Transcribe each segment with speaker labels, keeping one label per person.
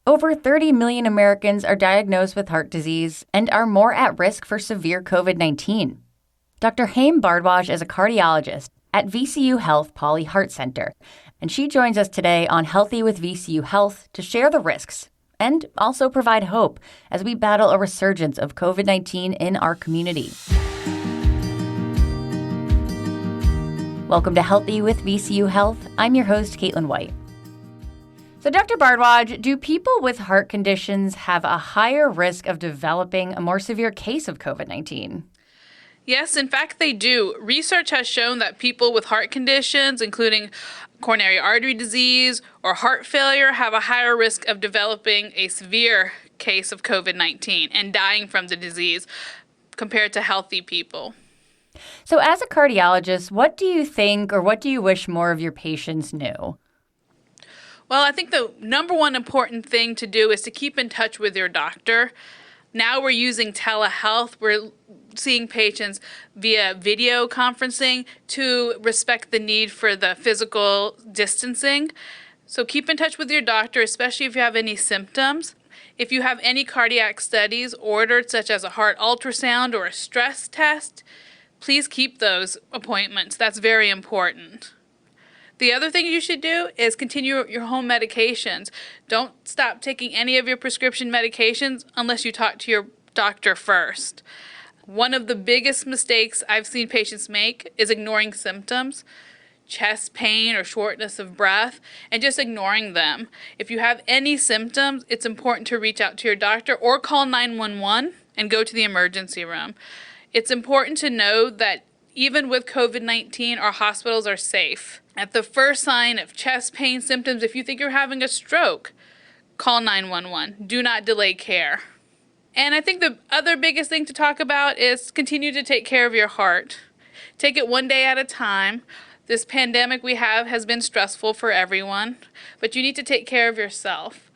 Speaker 1: Over 30 million Americans are diagnosed with heart disease and are more at risk for severe COVID-19. Dr. Haim Bardwaj is a cardiologist at VCU Health Pauley Heart Center, and she joins us today on Healthy with VCU Health to share the risks and also provide hope as we battle a resurgence of COVID-19 in our community. Welcome to Healthy with VCU Health. I'm your host, Caitlin White. So, Dr. Bardwaj, do people with heart conditions have a higher risk of developing a more severe case of COVID-19?
Speaker 2: Yes, in fact, they do. Research has shown that people with heart conditions, including coronary artery disease or heart failure, have a higher risk of developing a severe case of COVID-19 and dying from the disease compared to healthy people.
Speaker 1: So, as a cardiologist, what do you think or what do you wish more of your patients knew?
Speaker 2: Well, I think the number one important thing to do is to keep in touch with your doctor. Now we're using telehealth. We're seeing patients via video conferencing to respect the need for the physical distancing. So keep in touch with your doctor, especially if you have any symptoms. If you have any cardiac studies ordered, such as a heart ultrasound or a stress test, please keep those appointments. That's very important. The other thing you should do is continue your home medications. Don't stop taking any of your prescription medications unless you talk to your doctor first. One of the biggest mistakes I've seen patients make is ignoring symptoms, chest pain or shortness of breath, and just ignoring them. If you have any symptoms, it's important to reach out to your doctor or call 911 and go to the emergency room. It's important to know that even with COVID-19, our hospitals are safe. At the first sign of chest pain symptoms, if you think you're having a stroke, call 911. Do not delay care. And I think the other biggest thing to talk about is continue to take care of your heart. Take it one day at a time. This pandemic we have has been stressful for everyone, but you need to take care of yourself.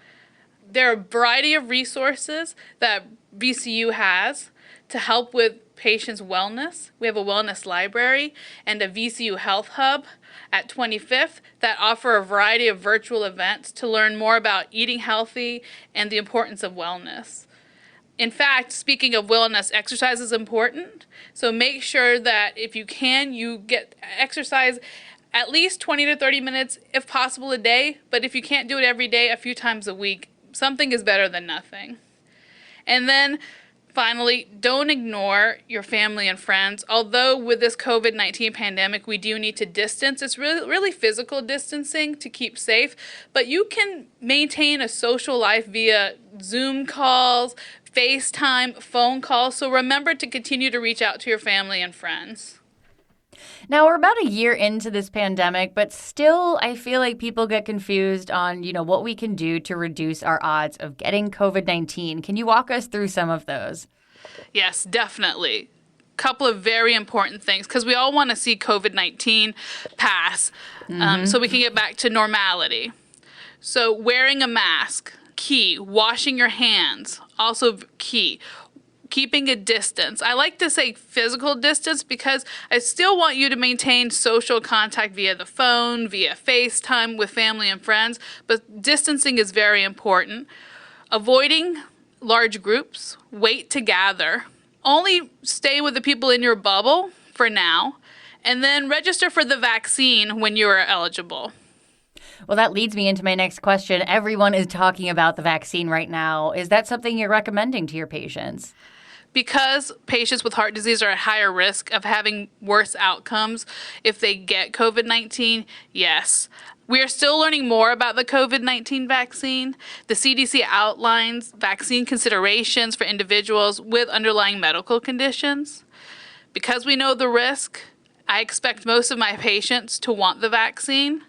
Speaker 2: There are a variety of resources that VCU has to help with patients' wellness. We have a wellness library and a VCU Health Hub at 25th that offer a variety of virtual events to learn more about eating healthy and the importance of wellness. In fact, speaking of wellness, exercise is important. So make sure that if you can, you get exercise at least 20 to 30 minutes, if possible, a day. But if you can't do it every day, a few times a week, something is better than nothing. And then finally, don't ignore your family and friends. Although with this COVID-19 pandemic, we do need to distance. It's really physical distancing to keep safe, but you can maintain a social life via Zoom calls, FaceTime, phone calls. So remember to continue to reach out to your family and friends.
Speaker 1: Now, we're about a year into this pandemic, but still, I feel like people get confused on, what we can do to reduce our odds of getting COVID-19. Can you walk us through some of those?
Speaker 2: Yes, definitely. Couple of very important things, because we all want to see COVID-19 pass so we can get back to normality. So wearing a mask, key. Washing your hands, also key. Keeping a distance. I like to say physical distance because I still want you to maintain social contact via the phone, via FaceTime with family and friends, but distancing is very important. Avoiding large groups, wait to gather. Only stay with the people in your bubble for now, and then register for the vaccine when you are eligible.
Speaker 1: Well, that leads me into my next question. Everyone is talking about the vaccine right now. Is that something you're recommending to your patients?
Speaker 2: Because patients with heart disease are at higher risk of having worse outcomes if they get COVID-19, yes. We are still learning more about the COVID-19 vaccine. The CDC outlines vaccine considerations for individuals with underlying medical conditions. Because we know the risk, I expect most of my patients to want the vaccine.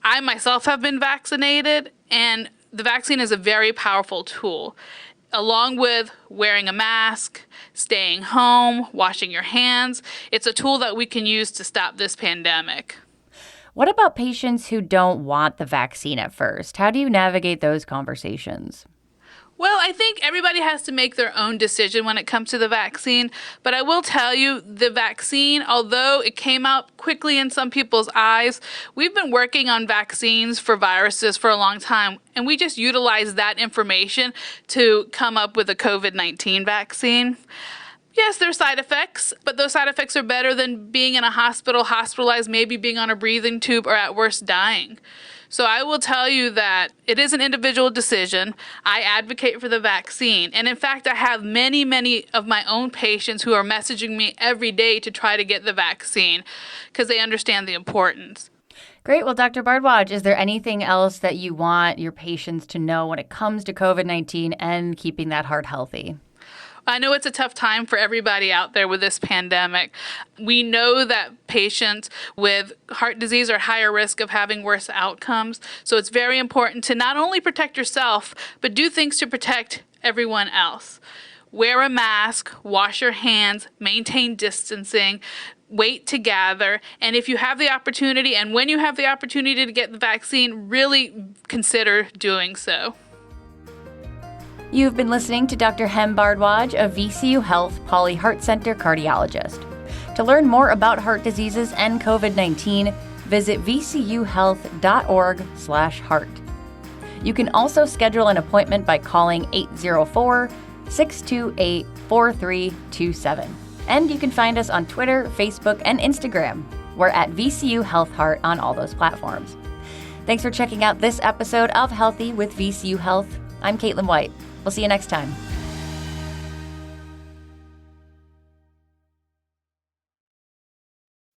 Speaker 2: I myself have been vaccinated, and the vaccine is a very powerful tool. Along with wearing a mask, staying home, washing your hands, it's a tool that we can use to stop this pandemic.
Speaker 1: What about patients who don't want the vaccine at first? How do you navigate those conversations?
Speaker 2: Well, I think everybody has to make their own decision when it comes to the vaccine. But I will tell you, the vaccine, although it came out quickly in some people's eyes, we've been working on vaccines for viruses for a long time. And we just utilize that information to come up with a COVID-19 vaccine. Yes, there are side effects, but those side effects are better than being in a hospital, hospitalized, maybe being on a breathing tube, or at worst dying. So I will tell you that it is an individual decision. I advocate for the vaccine. And in fact, I have many of my own patients who are messaging me every day to try to get the vaccine because they understand the importance.
Speaker 1: Great. Well, Dr. Bardwaj, is there anything else that you want your patients to know when it comes to COVID-19 and keeping that heart healthy?
Speaker 2: I know it's a tough time for everybody out there with this pandemic. We know that patients with heart disease are at higher risk of having worse outcomes. So it's very important to not only protect yourself, but do things to protect everyone else. Wear a mask, wash your hands, maintain distancing, wait to gather, and if you have the opportunity and when you have the opportunity to get the vaccine, really consider doing so.
Speaker 1: You've been listening to Dr. Hem Bardwaj, a VCU Health Pauley Heart Center cardiologist. To learn more about heart diseases and COVID-19, visit vcuhealth.org/heart. You can also schedule an appointment by calling 804-628-4327. And you can find us on Twitter, Facebook, and Instagram. We're at VCU Health Heart on all those platforms. Thanks for checking out this episode of Healthy with VCU Health. I'm Caitlin White. We'll see you next time.